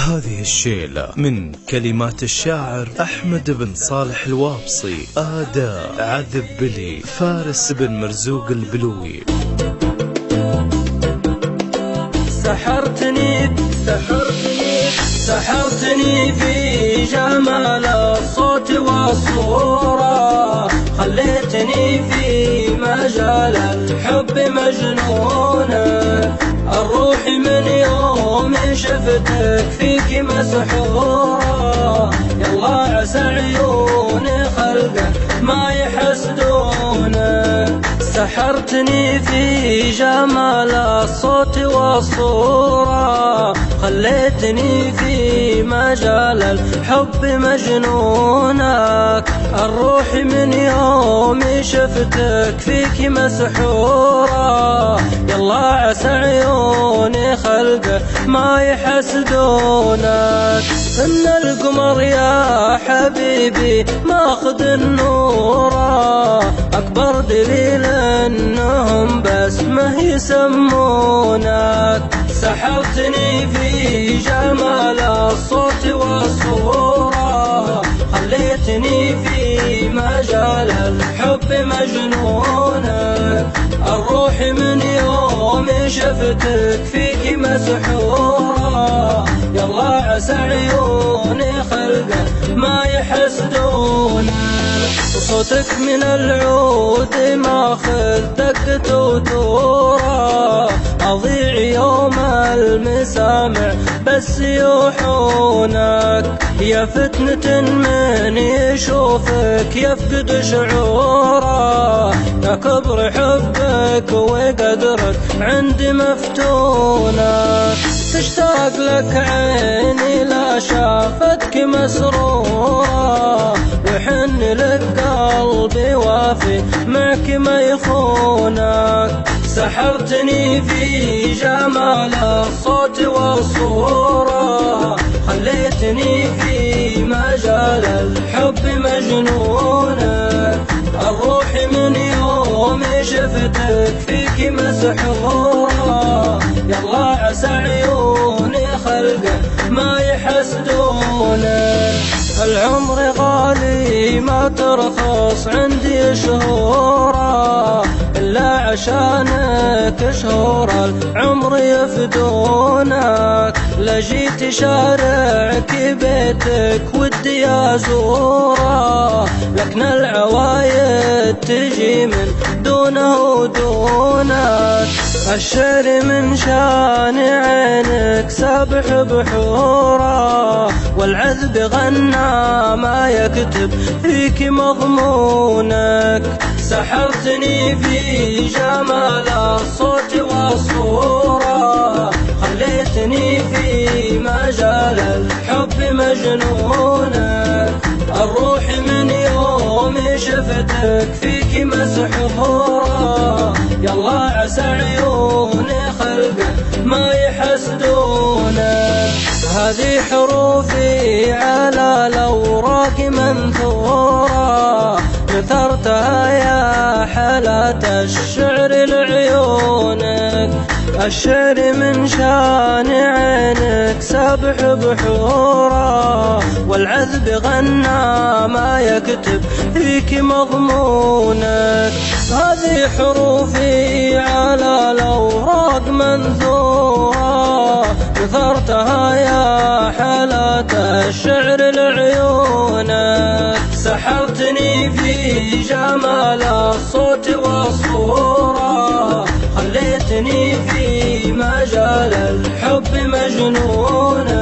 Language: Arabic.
هذه الشيلة من كلمات الشاعر أحمد بن صالح الوابصي، أداء عذب بلي فارس بن مرزوق البلوي. سحرتني في جمال الصوت والصورة، خليتني في مجال الحب مجنونة. الروح من يوم شفتك فيك مسحورة، يلا عسى عيون خلقك ما يحسدونه. سحرتني في جمال الصوت والصورة، خليتني في مجال الحب مجنونك. الروح من يوم شفتك فيك مسحورة، يلا عسى عيوني خلقه ما يحسدونك. إن القمر يا حبيبي ماخذ النورة، أكبر دليل إنهم باسمه يسمونك. سحرتني في جمال الصوت والصورة، خليتني في مجال الحب مجنونة. الروح من يوم شفتك فيك مسحورة، يلا عسى عيوني خلقه ما يحسدونك. صوتك من العود ماخذ دقة وتورة، أضيع يوم المسامع بس يوحونك. يا فتنة من يشوفك يفقد شعوره، يا كبر حبك وقدرك عندي مفتونك. تشتاق لك عيني لا شافتك مسرورة، وحن لك قلبي وافي معك ما يخونك. سحرتني في جمال الصوت والصورة، خليتني في مجال الحب مجنونة. الروح من يوم شفتك فيك مسحورة، يلا عسى عيوني خلقه ما يحسدونك. العمر غالي ما ترخص عندي شهوره، إلا عشانك شهور العمر يفدونك. لجيت شارعك بيتك ودي أزوره، لكن العوايد تجي من دونه ودونك. الشعر من شان عينك سابح بحوره، والعذب غنى ما يكتب فيك مضمونك. سحرتني في جمال الصوت والصورة، خليتني في مجال الحب مجنونة. الروح من يوم شفتك فيك مسحورة، يلا عسى عيوني خلقه ما يحسدونه. هذه حروفي على الأوراق منثورة، نثرتها يا حالة الشعر لعيونك. الشعر من شان عينك سابح بحوره، والعذب غنى ما يكتب فيك مضمونك. هذه حروفي على الأوراق منثورة، نثرتها يا حالة الشعر لعيونك. سحرتني في جمال الصوت والصورة، خليتني في مجال الحب مجنونة.